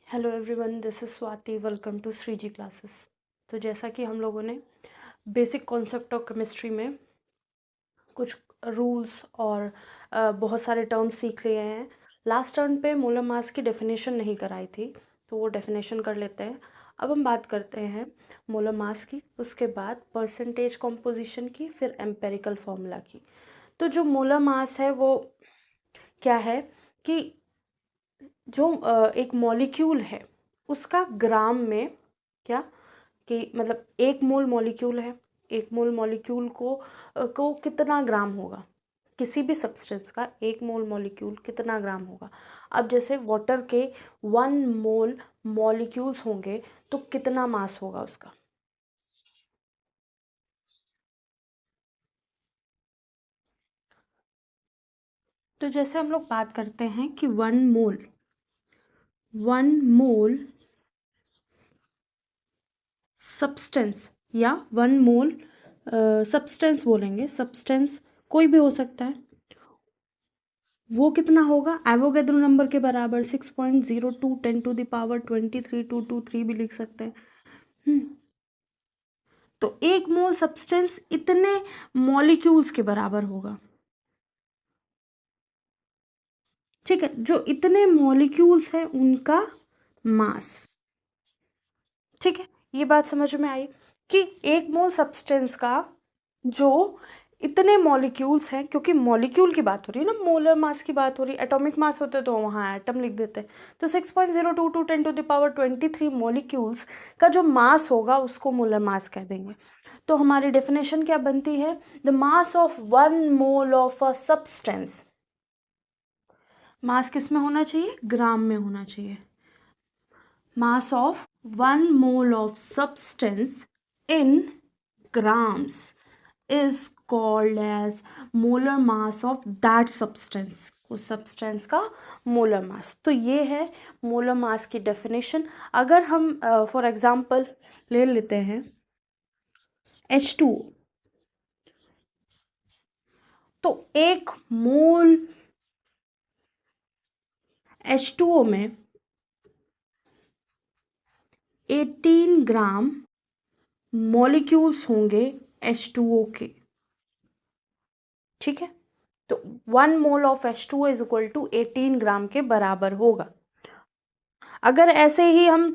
Hello everyone, this is Swati. Welcome to Shri ji classes. तो जैसा कि हम लोगों ने बेसिक कॉन्सेप्ट ऑफ केमिस्ट्री में कुछ रूल्स और बहुत सारे टर्म्स सीख लिए हैं। लास्ट टर्म पे मोलर मास की डेफिनेशन नहीं कराई थी, तो वो डेफिनेशन कर लेते हैं। अब हम बात करते हैं मोलर मास की, उसके बाद परसेंटेज कॉम्पोजिशन की, फिर एम्पेरिकल फॉर्मूला की। तो जो मोलर मास है वो क्या है कि जो एक मॉलिक्यूल है उसका ग्राम में क्या कि मतलब एक मोल मॉलिक्यूल है, एक मोल मॉलिक्यूल को कितना ग्राम होगा, किसी भी सब्सटेंस का एक मोल मॉलिक्यूल कितना ग्राम होगा। अब जैसे वाटर के 1 मोल मॉलिक्यूल्स होंगे तो कितना मास होगा उसका। तो जैसे हम लोग बात करते हैं कि 1 मोल सब्सटेंस या 1 मोल सब्सटेंस बोलेंगे, सब्सटेंस कोई भी हो सकता है, वो कितना होगा एवोगैड्रो नंबर के बराबर 6.02 10⁻23 भी लिख सकते हैं। तो 1 मोल सब्सटेंस इतने मॉलिक्यूल्स के बराबर होगा। ठीक है, जो इतने मॉलिक्यूल्स हैं उनका मास। ठीक है, ये बात समझ में आई कि 1 मोल सब्सटेंस का जो इतने मॉलिक्यूल्स हैं, क्योंकि मॉलिक्यूल की बात हो रही है ना, मोलर मास की बात हो रही है। एटॉमिक मास होते तो वहाँ एटम लिख देते। तो 6.022 10⁻23 मॉलिक्यूल्स का जो मास होगा उसको मोलर मास कह देंगे। तो हमारी डेफिनेशन क्या बनती है, the mass of 1 mole of a substance. Mass किस में होना चाहिए, ग्राम में होना चाहिए। mass of 1 mole of substance in grams is called as molar mass of that substance। उस सब्सटेंस का मोलर मास। तो ये है मोलर मास की डेफिनेशन। अगर हम फॉर एग्जांपल ले लेते हैं H2O, तो 1 मोल H2O में 18 ग्राम मॉलिक्यूल्स होंगे H2O के। ठीक है, तो 1 mole of H2O is equal to 18 gram के बराबर होगा। अगर ऐसे ही हम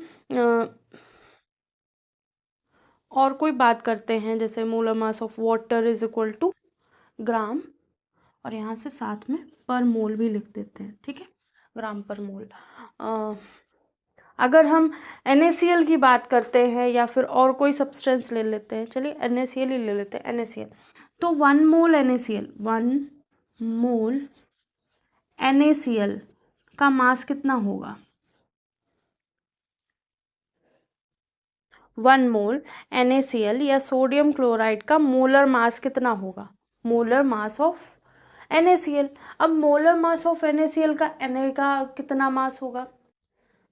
और कोई बात करते हैं, जैसे molar mass of water is equal to gram, और यहाँ से साथ में पर मोल भी लिख देते हैं। ठीक है, ग्राम पर मोल। अगर हम NaCl की बात करते हैं या फिर और कोई सब्सटेंस ले लेते हैं, चलिए NaCl ही ले लेते हैं, NaCl। तो 1 मोल NaCl, 1 मोल NaCl का मास कितना होगा, 1 मोल NaCl या सोडियम क्लोराइड का मोलर मास कितना होगा, मोलर मास ऑफ NaCl। अब मोलर मास ऑफ NaCl का Na का कितना मास होगा,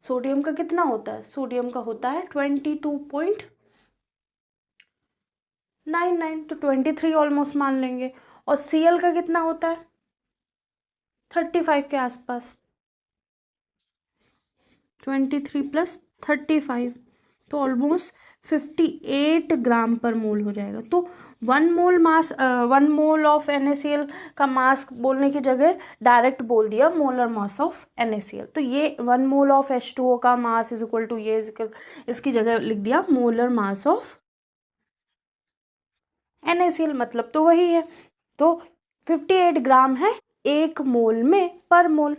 सोडियम का कितना होता है, सोडियम का होता है 22.99, तो 23 ऑलमोस्ट मान लेंगे। और Cl का कितना होता है 35 के आसपास, 23 + 35, तो ऑलमोस्ट 58 ग्राम पर मोल हो जाएगा। तो 1 मोल ऑफ NaCl का मास बोलने की जगह डायरेक्ट बोल दिया मोलर मास ऑफ NaCl। तो ये 1 मोल ऑफ H2O का मास इज इक्वल टू ये इसकी जगह लिख दिया मोलर मास ऑफ NaCl, मतलब तो वही है। तो 58 ग्राम है 1 मोल में पर मोल।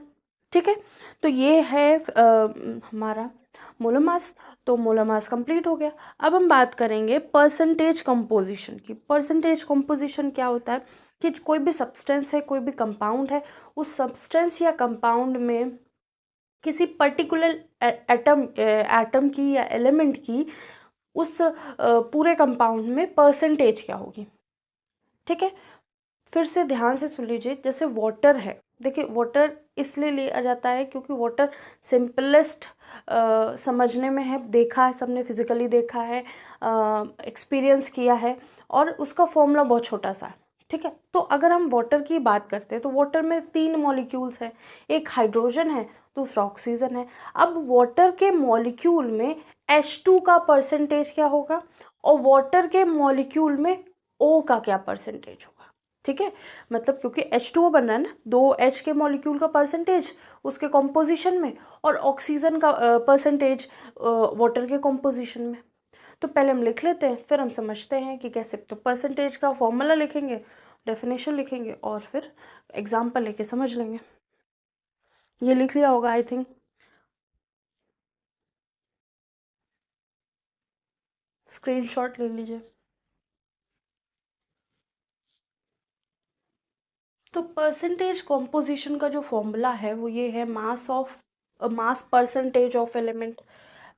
ठीक है, तो ये है हमारा मोलर मास। तो मोलर मास कंप्लीट हो गया। अब हम बात करेंगे परसेंटेज कंपोजिशन की। परसेंटेज कंपोजिशन क्या होता है कि कोई भी सब्सटेंस है, कोई भी कंपाउंड है, उस सब्सटेंस या कंपाउंड में किसी पर्टिकुलर एटम की या एलिमेंट की उस पूरे कंपाउंड में परसेंटेज क्या होगी। ठीक है, फिर से ध्यान से सुन लीजिए। जैसे वाटर है, देखिए वाटर इसलिए लिया जाता है क्योंकि वाटर सिंपलेस्ट समझने में है, देखा है सबने, फिजिकली देखा है, एक्सपीरियंस किया है, और उसका फॉर्मूला बहुत छोटा सा है, ठीक है। तो अगर हम वाटर की बात करते हैं तो वाटर में 3 मॉलिक्यूल्स हैं, एक हाइड्रोजन है, दूसरा ऑक्सीजन है। अब वाटर के मॉलिक्यूल में H2 का परसेंटेज क्या होगा और वाटर के मॉलिक्यूल में O का क्या परसेंटेज होगा, ठीक है। मतलब क्योंकि H2O बन रहा है ना, 2 H के मॉलिक्यूल का परसेंटेज उसके कॉम्पोजिशन में और ऑक्सीजन का परसेंटेज वाटर के कॉम्पोजिशन में। तो पहले हम लिख लेते हैं, फिर हम समझते हैं कि कैसे। तो परसेंटेज का फॉर्मूला लिखेंगे, डेफिनेशन लिखेंगे और फिर एग्जाम्पल लेके समझ लेंगे। ये लिख लिया होगा आई थिंक, स्क्रीनशॉट ले लीजिए। तो परसेंटेज कॉम्पोजिशन का जो फॉर्मूला है वो ये है, मास percentage of element.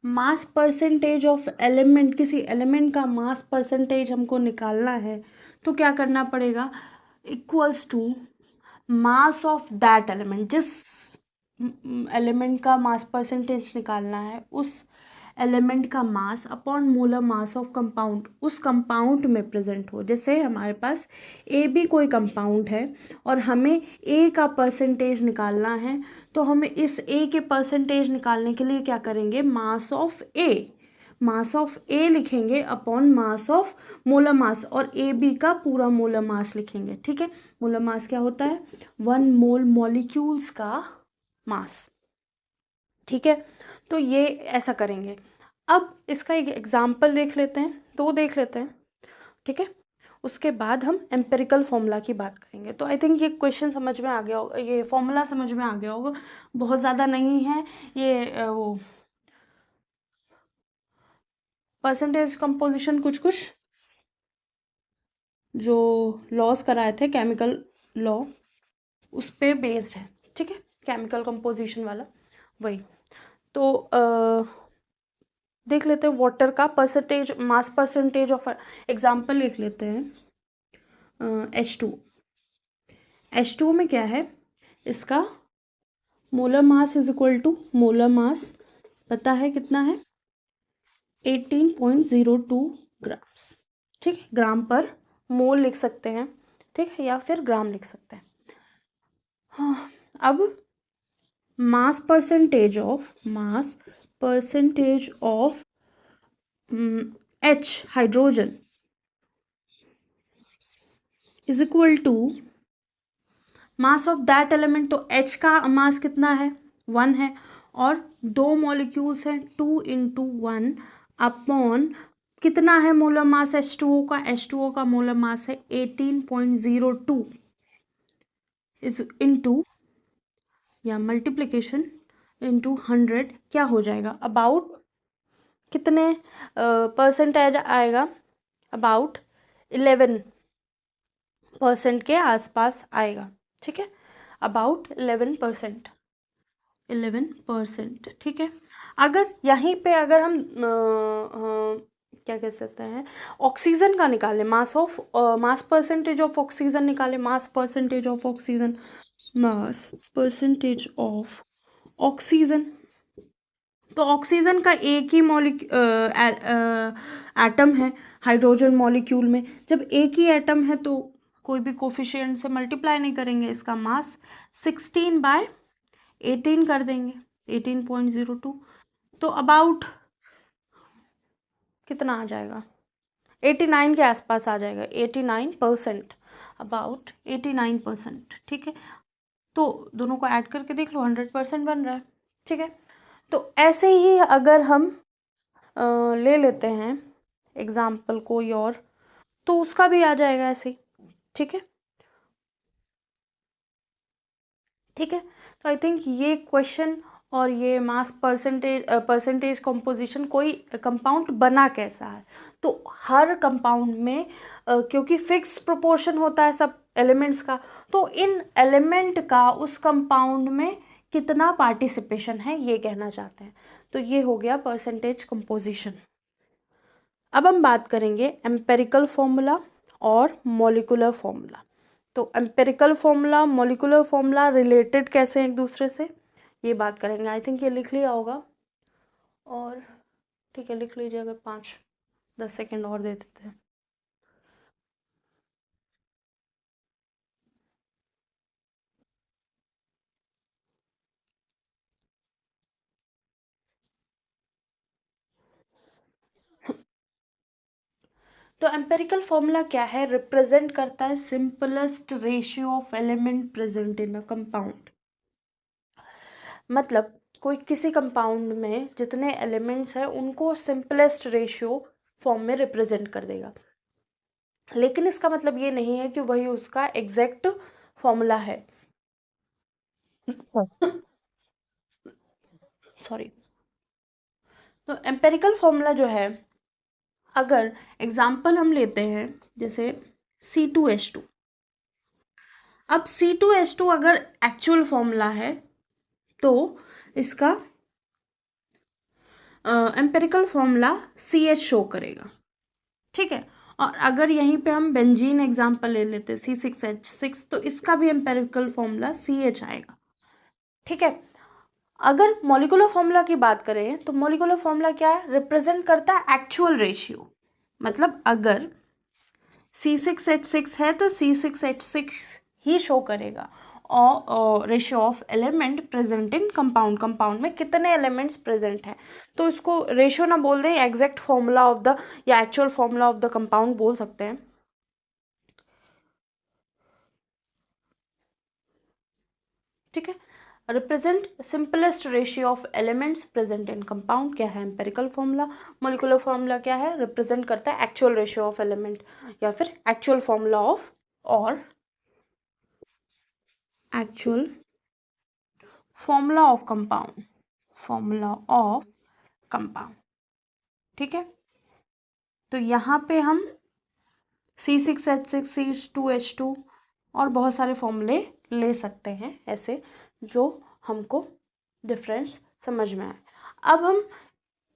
Mass percentage of element, किसी एलिमेंट का मास परसेंटेज हमको निकालना है तो क्या करना पड़ेगा, equals to mass of that element. जिस एलिमेंट का मास परसेंटेज निकालना है उस एलिमेंट का mass upon molar mass of compound उस कंपाउंड में प्रेजेंट हो। जैसे हमारे पास ए बी कोई कंपाउंड है और हमें ए का परसेंटेज निकालना है, तो हमें इस ए के परसेंटेज निकालने के लिए क्या करेंगे, मास ऑफ ए लिखेंगे upon mass of molar mass, और ए बी का पूरा मोलर मास लिखेंगे, ठीक है। मोलर मास क्या होता है, 1 मोल मॉलिक्यूल्स का मास, ठीक है। तो ये ऐसा करेंगे। अब इसका एक एग्जाम्पल देख लेते हैं, दो देख लेते हैं, ठीक है। उसके बाद हम एम्पेरिकल फॉर्मूला की बात करेंगे। तो आई थिंक ये क्वेश्चन समझ में आ गया होगा, ये फॉर्मूला समझ में आ गया होगा, बहुत ज़्यादा नहीं है ये। वो परसेंटेज कंपोजिशन कुछ कुछ जो लॉस कराए थे, केमिकल लॉ, उस पे बेस्ड है, ठीक है, केमिकल कंपोजिशन वाला वही। तो देख लेते हैं वाटर का percentage, mass percentage of, example लिख लेते हैं। H2 में क्या है, इसका molar mass is equal to, molar mass पता है कितना है, 18.02 ग्राम्स, ठीक है। ग्राम पर मोल लिख सकते हैं, ठीक है, या फिर ग्राम लिख सकते हैं। हाँ, अब mass percentage of H hydrogen is equal to mass of that element. तो H का मास कितना है, 1 है, और 2 मॉलिक्यूल्स हैं, 2 इंटू 1 अपॉन कितना है मोलर मास H2O का मोलर मास है 18.02 इज इंटू या मल्टीप्लिकेशन इंटू 100, क्या हो जाएगा, अबाउट कितने परसेंटेज आएगा, अबाउट 11% के आसपास आएगा, ठीक है, अबाउट 11%, ठीक है। अगर यहीं पे अगर हम क्या कह सकते हैं, ऑक्सीजन का निकालें, मास परसेंटेज ऑफ ऑक्सीजन निकालें, मास परसेंटेज ऑफ ऑक्सीजन। तो ऑक्सीजन का एक ही एटम है हाइड्रोजन मॉलिक्यूल में। जब एक ही एटम है तो कोई भी कोफिशिएंट से मल्टीप्लाई नहीं करेंगे, इसका मास 16/18 कर देंगे, 18.02। तो अबाउट कितना आ जाएगा, 89 के आसपास आ जाएगा, 89%, अबाउट 89%, ठीक है। तो दोनों को ऐड करके देख लो, 100% बन रहा है, ठीक है। तो ऐसे ही अगर हम ले लेते हैं एग्जाम्पल कोई और, तो उसका भी आ जाएगा ऐसे ही, ठीक है, ठीक है। तो आई थिंक ये क्वेश्चन और ये मास परसेंटेज कंपोजिशन, कोई कंपाउंड बना कैसा है, तो हर कंपाउंड में क्योंकि फिक्स प्रोपोर्शन होता है सब एलिमेंट्स का, तो इन एलिमेंट का उस कंपाउंड में कितना पार्टिसिपेशन है ये कहना चाहते हैं। तो ये हो गया परसेंटेज कंपोजिशन। अब हम बात करेंगे एम्पेरिकल फॉर्मूला और मॉलिक्यूलर फॉर्मूला। तो empirical formula, molecular formula related कैसे हैं एक दूसरे से, ये बात करेंगे। आई थिंक ये लिख लिया होगा, और ठीक है लिख लीजिए, अगर 5-10 सेकेंड और दे देते हैं। तो एम्पेरिकल फॉर्मूला क्या है? रिप्रेजेंट करता है simplest ratio of element present in a compound. मतलब कोई किसी कंपाउंड में जितने एलिमेंट्स हैं उनको सिंपलेस्ट रेशियो फॉर्म में रिप्रेजेंट कर देगा। लेकिन इसका मतलब ये नहीं है कि वही उसका एग्जैक्ट फॉर्मूला है। सॉरी। तो एम्पेरिकल फॉर्मूला जो है, अगर एग्जाम्पल हम लेते हैं जैसे C2H2। अब C2H2 अगर एक्चुअल फॉर्मूला है तो इसका एम्पेरिकल फॉर्मूला CH शो करेगा, ठीक है। और अगर यहीं पे हम बेंजीन एग्जाम्पल ले लेते C6H6 तो इसका भी एम्पेरिकल फॉर्मूला CH आएगा, ठीक है। अगर मॉलिक्यूलर फॉर्मूला की बात करें तो मॉलिक्यूलर फॉर्मूला क्या है? रिप्रेजेंट करता है एक्चुअल रेशियो। मतलब अगर C6H6 है तो C6H6 ही शो करेगा और ratio of element present in compound, compound में कितने एलिमेंट्स प्रेजेंट हैं। तो इसको रेशियो ना बोल दें, एग्जैक्ट फॉर्मूला ऑफ द या actual formula of the compound बोल सकते हैं, ठीक है। Represent simplest ratio of elements present in compound क्या है? Empirical formula. मॉलिक्यूलर फॉर्मूला क्या है? रिप्रेजेंट करता है एक्चुअल रेशियो ऑफ एलिमेंट या फिर एक्चुअल फॉर्मूला ऑफ और actual formula of compound, formula of compound, ठीक है। तो यहाँ पे हम C6H6 C2H2 और बहुत सारे फॉर्मूले ले सकते हैं ऐसे जो हमको डिफरेंस समझ में आए। अब हम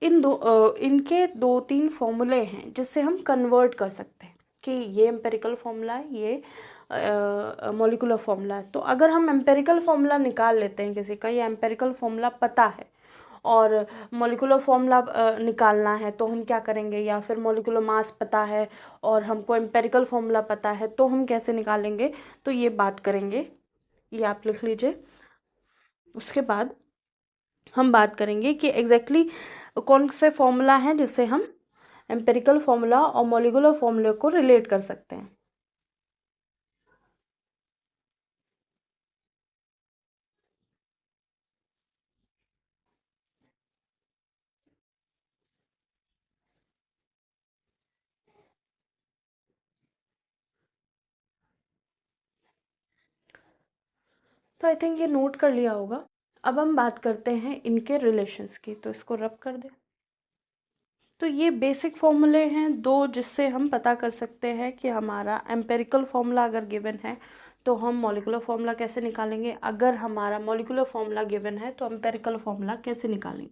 इनके 2-3 फॉर्मूले हैं जिससे हम कन्वर्ट कर सकते हैं कि ये एम्पेरिकल फॉर्मूला है, ये मॉलिक्यूलर फॉर्मूला है। तो अगर हम एम्पेरिकल फॉर्मूला निकाल लेते हैं किसी का, या एम्पेरिकल फॉर्मूला पता है और मॉलिक्यूलर फॉर्मूला निकालना है तो हम क्या करेंगे, या फिर मॉलिक्यूलर मास पता है और हमको एम्पेरिकल फॉर्मूला पता है तो हम कैसे निकालेंगे, तो ये बात करेंगे, ये आप लिख लीजिए। उसके बाद हम बात करेंगे कि एग्जैक्टली कौन से फॉर्मूला हैं जिससे हम एम्पेरिकल फॉर्मूला और मॉलिक्यूलर फॉर्मूले को रिलेट कर सकते हैं। तो आई थिंक ये नोट कर लिया होगा। अब हम बात करते हैं इनके रिलेशंस की, तो इसको रब कर दें। तो ये बेसिक फॉर्मूले हैं दो जिससे हम पता कर सकते हैं कि हमारा एम्पेरिकल फॉर्मूला अगर गिवन है तो हम मॉलिक्यूलर फॉर्मूला कैसे निकालेंगे, अगर हमारा मॉलिक्यूलर फॉर्मूला गिवन है तो एम्पेरिकल फॉर्मूला कैसे निकालेंगे।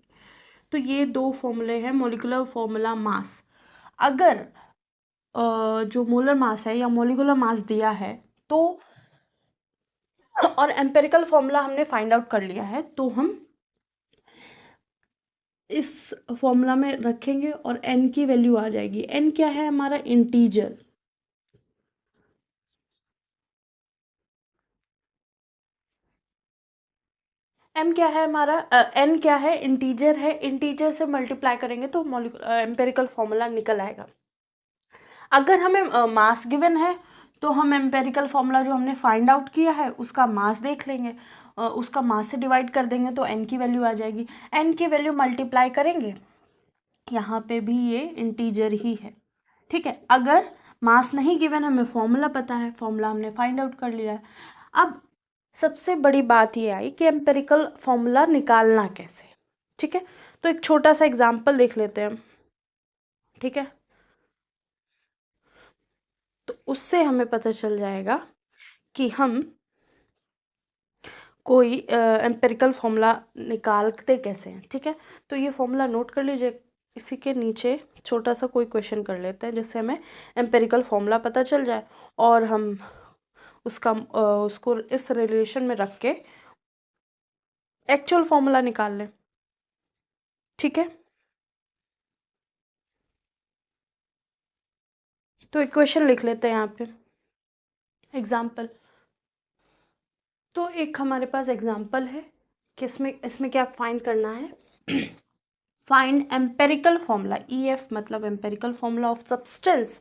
तो ये दो फॉर्मूले हैं। मॉलिक्यूलर फॉर्मूला मास, अगर जो मोलर मास है या मॉलिक्यूलर मास दिया है तो, और एम्पेरिकल फॉर्मूला हमने फाइंड आउट कर लिया है, तो हम इस फॉर्मूला में रखेंगे और n की वैल्यू आ जाएगी। n क्या है? हमारा इंटीजर। m क्या है हमारा? n क्या है? इंटीजर है। इंटीजर से मल्टीप्लाई करेंगे तो एम्पेरिकल फॉर्मूला निकल आएगा। अगर हमें मास गिवन है तो हम एम्पेरिकल फॉर्मूला जो हमने फाइंड आउट किया है उसका मास देख लेंगे, उसका मास से डिवाइड कर देंगे तो n की वैल्यू आ जाएगी। n की वैल्यू मल्टीप्लाई करेंगे, यहाँ पे भी ये इंटीजर ही है, ठीक है। अगर मास नहीं गिवन, हमें फॉर्मूला पता है, फॉर्मूला हमने फाइंड आउट कर लिया है। अब सबसे बड़ी बात ये आई कि एम्पेरिकल फॉर्मूला निकालना कैसे, ठीक है। तो एक छोटा सा एग्जाम्पल देख लेते हैं, ठीक है। तो उससे हमें पता चल जाएगा कि हम कोई एम्पेरिकल फॉर्मूला निकालते कैसे हैं, ठीक है। तो ये फॉर्मूला नोट कर लीजिए। इसी के नीचे छोटा सा कोई क्वेश्चन कर लेते हैं जिससे हमें एम्पेरिकल फॉर्मूला पता चल जाए और हम उसको इस रिलेशन में रख के एक्चुअल फॉर्मूला निकाल लें, ठीक है। तो इक्वेशन लिख लेते हैं यहाँ पे, एग्जाम्पल। तो एक हमारे पास एग्जाम्पल है कि इसमें क्या फाइंड करना है। फाइंड एम्पेरिकल फॉर्मूला, EF मतलब एम्पेरिकल फॉर्मूला ऑफ सब्सटेंस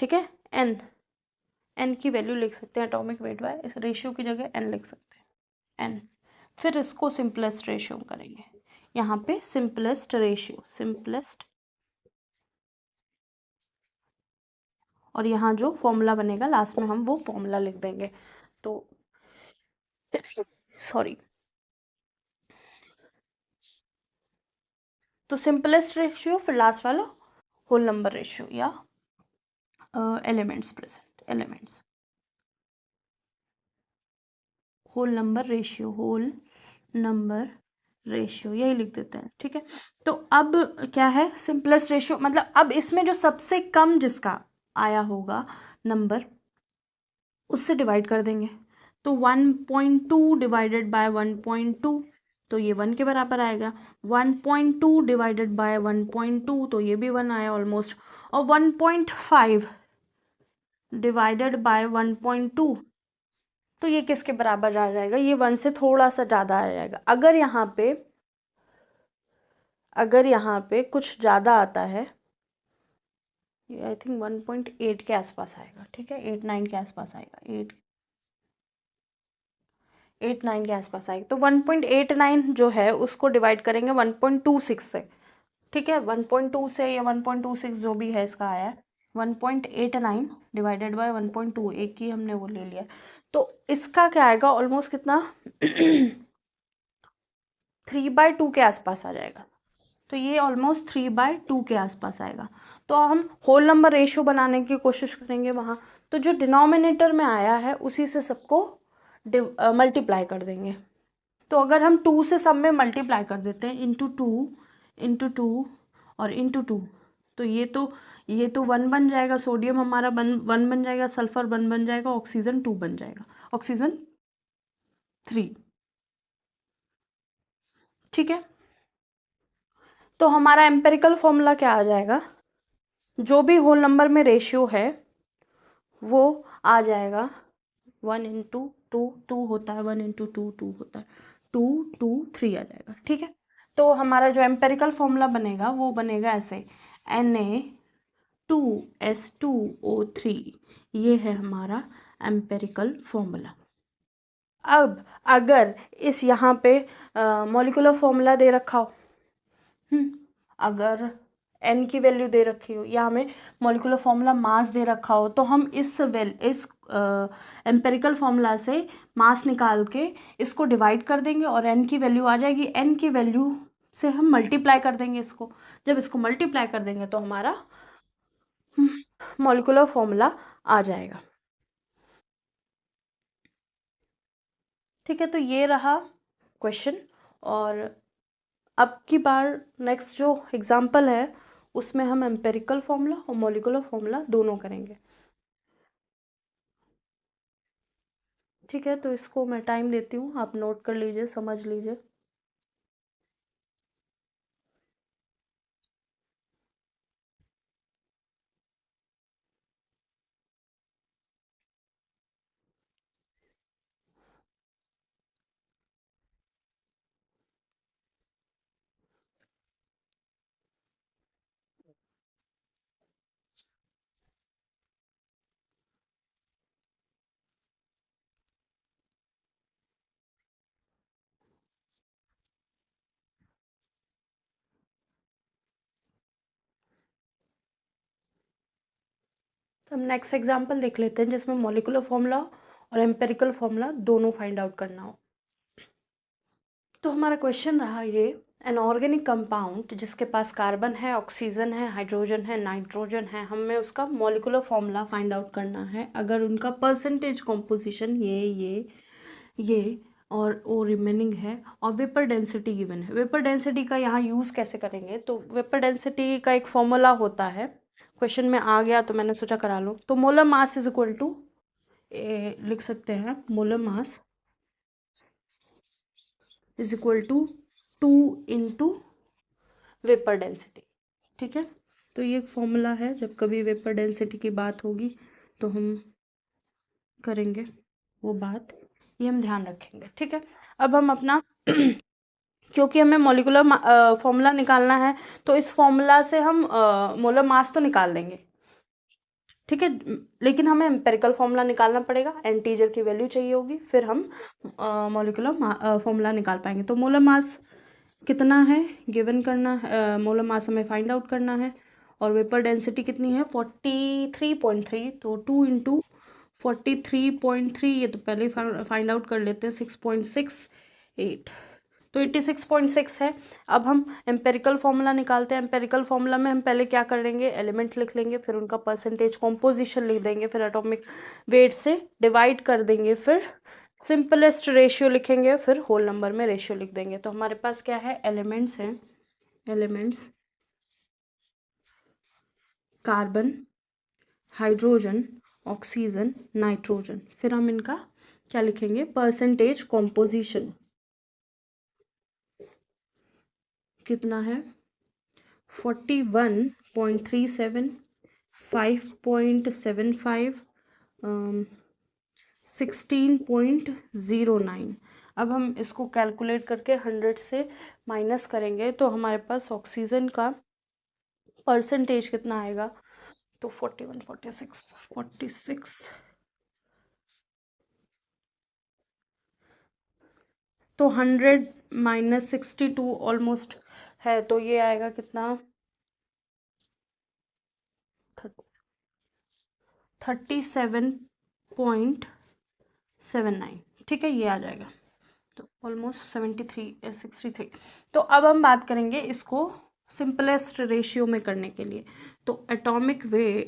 ठीक है, एन की वैल्यू लिख सकते हैं एटॉमिक वेट बाय, इस रेशियो की जगह एन लिख सकते हैं, एन। फिर इसको सिंपलेस्ट रेशियो करेंगे, यहाँ पे सिंपलेस्ट रेशियो, सिंपलेस्ट, और यहाँ जो फॉर्मूला बनेगा लास्ट में हम वो फॉर्मूला लिख देंगे। तो सॉरी, तो सिंपलेस्ट रेशियो, फिर लास्ट वाला होल नंबर रेशियो या elements present, elements, whole number ratio, whole number ratio, यही लिख देते हैं। ठीक है, तो अब क्या है, सिंपलेस्ट रेशियो मतलब अब इसमें जो सबसे कम जिसका आया होगा नंबर उससे डिवाइड कर देंगे। तो 1.2 डिवाइडेड बाय 1.2, तो ये 1 के बराबर आएगा। 1.2 डिवाइडेड बाय 1.2, तो ये भी 1 आया ऑलमोस्ट। और 1.5 डिवाइडेड बाय 1.2, तो ये किसके बराबर आ जाएगा, ये 1 से थोड़ा सा ज़्यादा आ जाएगा। अगर यहाँ पे कुछ ज़्यादा आता है, ये आई थिंक 1.8 के आसपास आएगा। ठीक है, 8-9 के आसपास आएगा, 8-9 के आसपास आएगी। तो 1.89 जो है उसको डिवाइड करेंगे 1.26 से। ठीक है, 1.2 से या 1.26 जो भी है इसका आया है, 1.89 डिवाइडेड बाय 1.2, एक ही हमने वो ले लिया। तो इसका क्या आएगा, ऑलमोस्ट कितना 3/2 के आसपास आ जाएगा। तो ये ऑलमोस्ट 3/2 के आसपास आएगा। तो हम होल नंबर रेशियो बनाने की कोशिश करेंगे वहाँ, तो जो डिनोमिनेटर में आया है उसी से सबको मल्टीप्लाई कर देंगे। तो अगर हम 2 से सब में मल्टीप्लाई कर देते हैं, इंटू टू और इंटू टू, तो ये तो 1 बन जाएगा, सोडियम हमारा 1 बन जाएगा, सल्फर 1 बन जाएगा, ऑक्सीजन 2 बन जाएगा, ऑक्सीजन 3। ठीक है, तो हमारा एम्पेरिकल फॉर्मूला क्या आ जाएगा, जो भी होल नंबर में रेशियो है वो आ जाएगा 1 इंटू टू होता है, 1 इंटू टू होता है, 2 2 3 आ जाएगा। ठीक है, तो हमारा जो एम्पेरिकल फॉर्मूला बनेगा वो बनेगा ऐसे, Na2S2O3, ये है हमारा एम्पेरिकल फॉर्मूला। अब अगर इस यहाँ पे मॉलिक्यूलर फॉर्मूला दे रखा हो, अगर n की वैल्यू दे रखी हो या हमें मॉलिक्यूलर फॉर्मूला मास दे रखा हो, तो हम इस एम्पेरिकल फॉर्मूला से मास निकाल के इसको डिवाइड कर देंगे और n की वैल्यू आ जाएगी, n की वैल्यू से हम मल्टीप्लाई कर देंगे इसको। जब इसको मल्टीप्लाई कर देंगे तो हमारा मॉलिक्यूलर फॉर्मूला आ जाएगा। ठीक है, तो ये रहा क्वेश्चन। और अब की बार नेक्स्ट जो एग्जाम्पल है उसमें हम एम्पेरिकल फॉर्मूला और मॉलिक्यूलर फॉर्मूला दोनों करेंगे। ठीक है, तो इसको मैं टाइम देती हूँ, आप नोट कर लीजिए, समझ लीजिए। तो हम नेक्स्ट एग्जाम्पल देख लेते हैं जिसमें मॉलिक्यूलर फॉर्मूला और एम्पेरिकल फॉर्मूला दोनों फाइंड आउट करना हो। तो हमारा क्वेश्चन रहा ये, एन ऑर्गेनिक कंपाउंड जिसके पास कार्बन है, ऑक्सीजन है, हाइड्रोजन है, नाइट्रोजन है, हमें उसका मॉलिक्यूलर फॉर्मूला फाइंड आउट करना है अगर उनका परसेंटेज कॉम्पोजिशन ये और ओ रिमेनिंग है और वेपर डेंसिटी गिवन है। वेपर डेंसिटी का यहाँ यूज़ कैसे करेंगे, तो वेपर डेंसिटी का एक फॉर्मूला होता है, क्वेश्चन में आ गया तो मैंने सोचा करा लो। तो molar mass is equal to, लिख सकते हैं molar mass is equal to 2 into vapour density. ठीक है, तो ये एक फॉर्मूला है, जब कभी वेपर डेंसिटी की बात होगी तो हम करेंगे वो बात, ये हम ध्यान रखेंगे। ठीक है, अब हम अपना क्योंकि हमें मॉलिक्यूलर फॉर्मूला निकालना है तो इस फॉर्मूला से हम मोलर मास तो निकाल देंगे। ठीक है। लेकिन हमें एम्पेरिकल फॉर्मूला निकालना पड़ेगा, एंटीजर की वैल्यू चाहिए होगी, फिर हम मॉलिक्यूलर फॉर्मूला निकाल पाएंगे। तो मोलर मास कितना है गिवन करना है, मोलर मास हमें फाइंड आउट करना है, और वेपर डेंसिटी कितनी है 43.3, तो 2 इंटू 43.3, ये तो पहले ही फाइंड आउट कर लेते हैं, 6.68, तो 86.6 है। अब हम एम्पेरिकल फॉर्मूला निकालते हैं। एम्पेरिकल फॉर्मूला में हम पहले क्या कर लेंगे, एलिमेंट लिख लेंगे, फिर उनका परसेंटेज कॉम्पोजिशन लिख देंगे, फिर एटॉमिक वेट से डिवाइड कर देंगे, फिर सिंपलेस्ट रेशियो लिखेंगे, फिर होल नंबर में रेशियो लिख देंगे। तो हमारे पास क्या है, एलिमेंट्स हैं, elements carbon, hydrogen, oxygen, nitrogen, फिर हम इनका क्या लिखेंगे, परसेंटेज कॉम्पोजिशन कितना है 41.37, 5.75, 16.09। अब हम इसको कैलकुलेट करके 100 से माइनस करेंगे तो हमारे पास ऑक्सीजन का परसेंटेज कितना आएगा, तो 41, 46, तो 100 माइनस 62 ऑलमोस्ट है, तो ये आएगा कितना 37.79, ठीक है, ये आ जाएगा, तो ऑलमोस्ट 63। तो अब हम बात करेंगे इसको सिंपलेस्ट रेशियो में करने के लिए। तो atomic way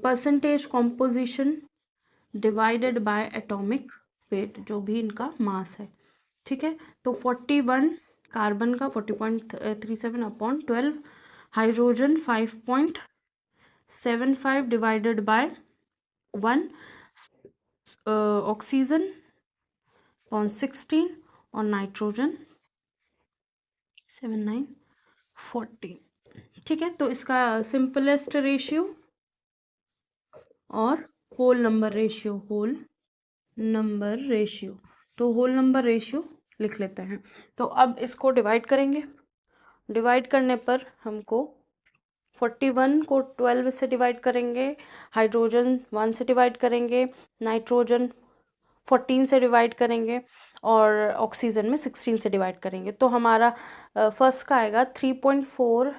percentage composition divided by atomic weight, जो भी इनका मास है, ठीक है। तो 41 कार्बन का 40.37 upon 12, hydrogen 5.75 divided by 1, oxygen upon 16, और नाइट्रोजन 7914, ठीक है। तो इसका सिंपलेस्ट रेशियो और होल नंबर रेशियो, तो होल नंबर रेशियो लिख लेते हैं। तो अब इसको डिवाइड करेंगे, डिवाइड करने पर हमको 41 को 12 से डिवाइड करेंगे, हाइड्रोजन 1 से डिवाइड करेंगे, नाइट्रोजन 14 से डिवाइड करेंगे, और ऑक्सीजन में 16 से डिवाइड करेंगे। तो हमारा फर्स्ट का आएगा 3.4,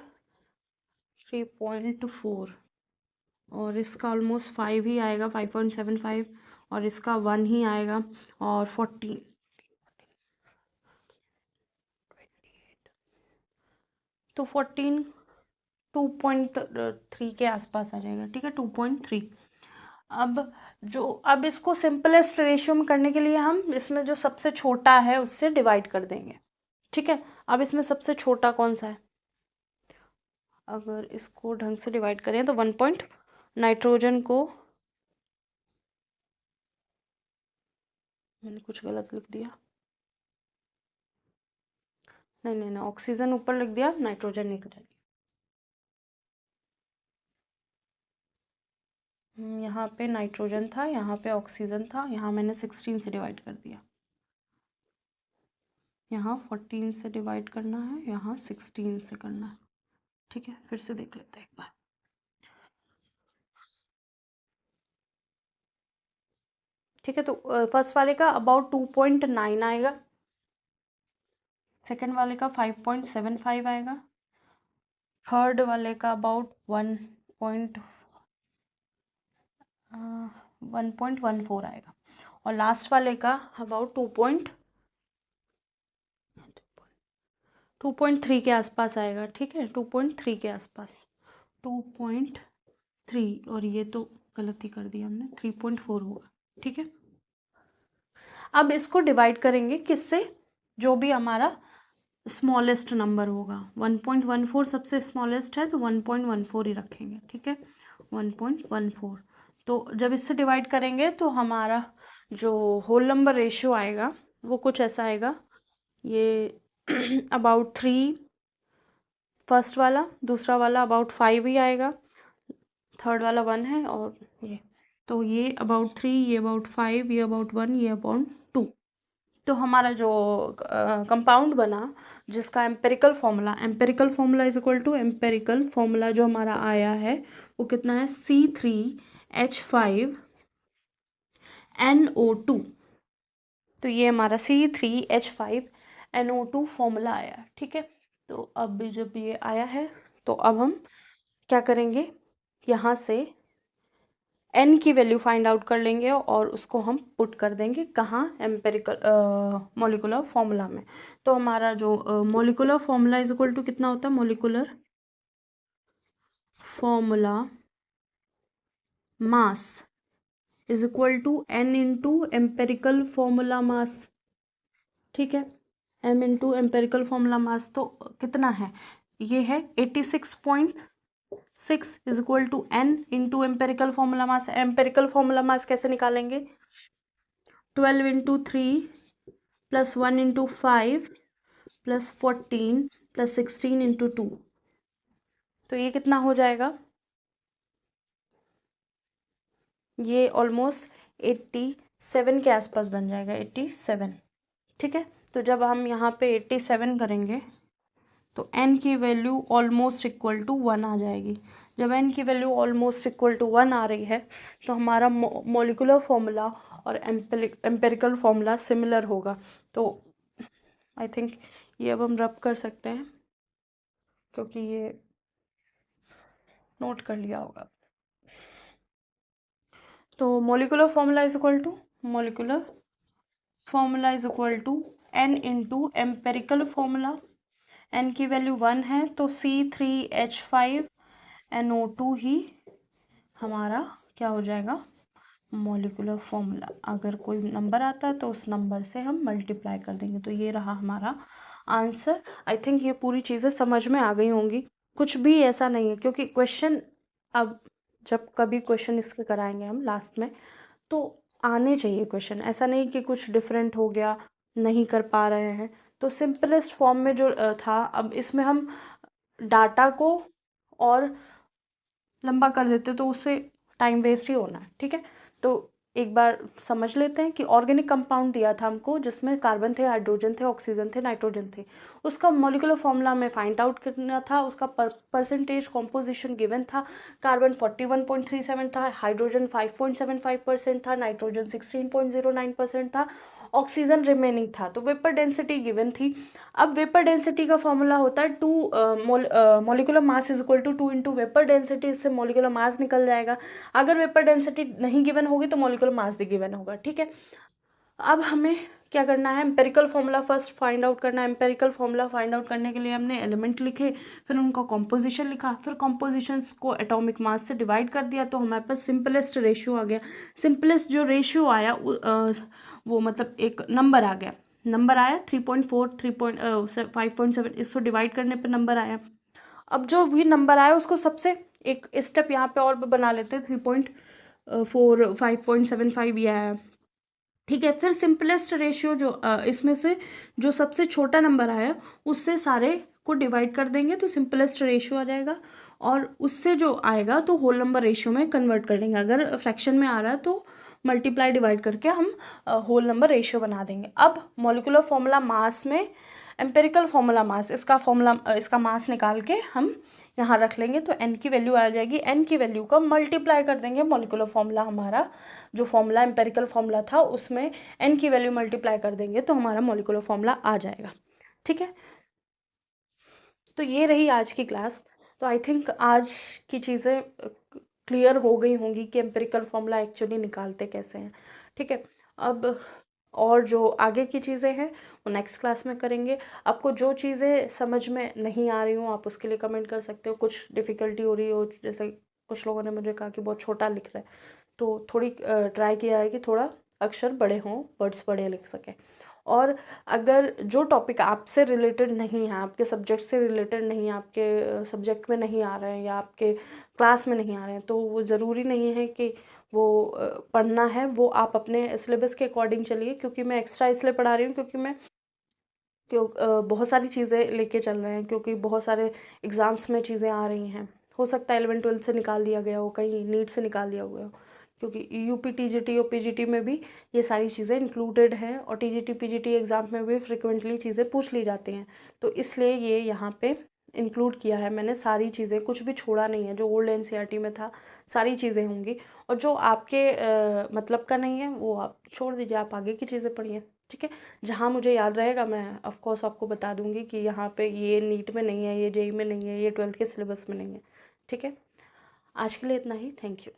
और इसका ऑलमोस्ट 5 ही आएगा, 5.75, और इसका 1 ही आएगा, और 14, तो 14 2.3 के आसपास आ जाएगा, ठीक है, 2.3। अब इसको सिंपलेस्ट रेशियो में करने के लिए हम इसमें जो सबसे छोटा है उससे डिवाइड कर देंगे, ठीक है। अब इसमें सबसे छोटा कौन सा है, अगर इसको ढंग से डिवाइड करें तो 1 नाइट्रोजन को, मैंने कुछ गलत लिख दिया, नहीं, ऑक्सीजन ऊपर लिख दिया, नाइट्रोजन नहीं करेंगे, यहाँ पे नाइट्रोजन था, यहाँ पे ऑक्सीजन था, यहाँ मैंने 16 से डिवाइड कर दिया, यहाँ 14 से डिवाइड करना है, यहाँ 16 से करना है, ठीक है। फिर से देख लेते हैं एक बार, ठीक है। तो फर्स्ट वाले का अबाउट 2.9 आएगा, सेकेंड वाले का 5.75 आएगा, थर्ड वाले का अबाउट 1.14 आएगा, और लास्ट वाले का अबाउट 2.3 के आसपास आएगा, ठीक है, 2.3 के आसपास, 2.3, और ये तो गलती कर दी हमने, 3.4 होगा, ठीक है। अब इसको डिवाइड करेंगे किससे, जो भी हमारा स्मॉलेस्ट नंबर होगा, 1.14 सबसे स्मॉलेस्ट है, तो 1.14 ही रखेंगे, ठीक है, 1.14। तो जब इससे डिवाइड करेंगे तो हमारा जो होल नंबर रेशियो आएगा वो कुछ ऐसा आएगा, ये अबाउट 3 फर्स्ट वाला, दूसरा वाला अबाउट 5 ही आएगा, थर्ड वाला 1 है, और ये, तो ये अबाउट 3, ये अबाउट 5, ये अबाउट 1, ये अबाउट 2। तो हमारा जो कंपाउंड बना जिसका empirical formula is equal to, empirical formula जो हमारा आया है वो कितना है, C3 C3H5NO2। तो ये हमारा C3H5NO2 फॉर्मूला आया, ठीक है। तो अब जब ये आया है तो अब हम क्या करेंगे, यहाँ से n की वैल्यू फाइंड आउट कर लेंगे और उसको हम पुट कर देंगे कहाँ, एम्पेरिकल मॉलिकुलर फॉर्मूला में। तो हमारा जो molecular formula is equal to कितना होता है, molecular formula mass is equal to n into empirical formula mass, ठीक है। m into empirical formula mass तो कितना है, ये है 86.6 is equal to n into empirical formula mass. Empirical formula mass कैसे निकालेंगे, 12 into 3 plus 1 into 5 plus 14 plus 16 into 2। तो ये कितना हो जाएगा, ये ऑलमोस्ट 87 के आसपास बन जाएगा, 87, ठीक है। तो जब हम यहाँ पे 87 करेंगे तो n की वैल्यू ऑलमोस्ट इक्वल टू 1 आ जाएगी। जब n की वैल्यू ऑलमोस्ट इक्वल टू 1 आ रही है तो हमारा मॉलिकुलर फॉर्मूला और एम्पेरिकल फॉर्मूला सिमिलर होगा। तो आई थिंक ये अब हम रब कर सकते हैं क्योंकि ये नोट कर लिया होगा। तो molecular formula is equal to n into empirical formula. n की वैल्यू 1 है तो C3H5NO2 ही हमारा क्या हो जाएगा, मॉलिकुलर फॉर्मूला। अगर कोई नंबर आता है तो उस नंबर से हम मल्टीप्लाई कर देंगे। तो ये रहा हमारा आंसर। आई थिंक ये पूरी चीज़ें समझ में आ गई होंगी, कुछ भी ऐसा नहीं है क्योंकि क्वेश्चन, अब जब कभी क्वेश्चन इसके कराएंगे हम लास्ट में तो आने चाहिए क्वेश्चन, ऐसा नहीं कि कुछ डिफरेंट हो गया, नहीं कर पा रहे हैं। तो सिंपलेस्ट फॉर्म में जो था, अब इसमें हम डाटा को और लंबा कर देते तो उससे टाइम वेस्ट ही होना है, ठीक है। तो एक बार समझ लेते हैं कि ऑर्गेनिक कंपाउंड दिया था हमको जिसमें कार्बन थे, हाइड्रोजन थे, ऑक्सीजन थे, नाइट्रोजन थे। उसका मॉलिक्यूलर फॉर्मूला में फाइंड आउट करना था, उसका परसेंटेज कॉम्पोजिशन गिवन था। कार्बन 41.37 था, हाइड्रोजन 5.75% था, नाइट्रोजन 16.09% था, ऑक्सीजन रिमेनिंग था। तो वेपर डेंसिटी गिवन थी। अब वेपर डेंसिटी का फॉर्मूला होता है molecular mass is equal to 2 into vapour density, इससे मॉलिक्यूलर मास निकल जाएगा। अगर वेपर डेंसिटी नहीं गिवन होगी तो मॉलिक्यूलर मास भी गिवन होगा, ठीक है। अब हमें क्या करना है, empirical formula first find out करना है। एम्पेरिकल फॉर्मूला फाइंड आउट करने के लिए हमने एलिमेंट लिखे, फिर उनका कॉम्पोजिशन लिखा, फिर कॉम्पोजिशन को एटॉमिक मास से डिवाइड कर दिया तो हमारे पास सिंपलेस्ट रेशियो आ गया। सिंपलेस्ट जो रेशियो आया वो मतलब एक नंबर आ गया, नंबर आया 3.4, 5.7, इसको डिवाइड करने पर नंबर आया। अब जो भी नंबर आया उसको सबसे एक स्टेप यहाँ पे और बना लेते हैं, 3.4, 5.75 ये आया, ठीक है। फिर सिंपलेस्ट रेशियो जो इसमें से जो सबसे छोटा नंबर आया उससे सारे को डिवाइड कर देंगे तो सिंपलेस्ट रेशियो आ जाएगा, और उससे जो आएगा तो होल नंबर रेशियो में कन्वर्ट कर देंगे। अगर फ्रैक्शन में आ रहा है तो मल्टीप्लाई डिवाइड करके हम होल नंबर रेशियो बना देंगे। अब मॉलिक्यूलर फॉर्मूला मास में एम्पेरिकल फॉर्मूला मास, इसका मास निकाल के हम यहाँ रख लेंगे तो n की वैल्यू आ जाएगी। n की वैल्यू का मल्टीप्लाई कर देंगे मॉलिक्यूलर फॉर्मूला, हमारा जो फॉर्मूला एम्पेरिकल फॉर्मूला था उसमें n की वैल्यू मल्टीप्लाई कर देंगे तो हमारा मॉलिक्यूलर फॉर्मूला आ जाएगा, ठीक है। तो ये रही आज की क्लास। तो आई थिंक आज की चीज़ें क्लियर हो गई होंगी कि एम्पेरिकल फॉर्मूला एक्चुअली निकालते कैसे हैं, ठीक है। अब और जो आगे की चीज़ें हैं वो नेक्स्ट क्लास में करेंगे। आपको जो चीज़ें समझ में नहीं आ रही हो आप उसके लिए कमेंट कर सकते हो। कुछ डिफ़िकल्टी हो रही हो, जैसे कुछ लोगों ने मुझे कहा कि बहुत छोटा लिख रहा है, तो थोड़ी ट्राई किया है कि थोड़ा अक्षर बड़े हों, वर्ड्स बड़े लिख सकें। और अगर जो टॉपिक आपसे रिलेटेड नहीं है, आपके सब्जेक्ट से रिलेटेड नहीं है, आपके सब्जेक्ट में नहीं आ रहे हैं या आपके क्लास में नहीं आ रहे हैं, तो वो ज़रूरी नहीं है कि वो पढ़ना है, वो आप अपने सिलेबस के अकॉर्डिंग चलिए। क्योंकि मैं एक्स्ट्रा इसलिए पढ़ा रही हूँ बहुत सारी चीज़ें लेके चल रहे हैं, क्योंकि बहुत सारे एग्ज़ाम्स में चीज़ें आ रही हैं। हो सकता है 11-12 से निकाल दिया गया हो, कहीं नीट से निकाल दिया गया हो, क्योंकि यूपी टीजीटी और पीजीटी में भी ये सारी चीज़ें इंक्लूडेड हैं, और टीजीटी पीजीटी एग्ज़ाम में भी फ्रिक्वेंटली चीज़ें पूछ ली जाती हैं। तो इसलिए ये यहाँ पे इंक्लूड किया है मैंने, सारी चीज़ें, कुछ भी छोड़ा नहीं है, जो ओल्ड एनसीईआरटी में था सारी चीज़ें होंगी। और जो आपके मतलब का नहीं है वो आप छोड़ दीजिए, आप आगे की चीज़ें पढ़िए, ठीक है। जहाँ मुझे याद रहेगा मैं ऑफ कोर्स आपको बता दूंगी कि यहाँ पे ये नीट में नहीं है, ये जेई में नहीं है, ये 12th के सिलेबस में नहीं है, ठीक है। आज के लिए इतना ही, थैंक यू।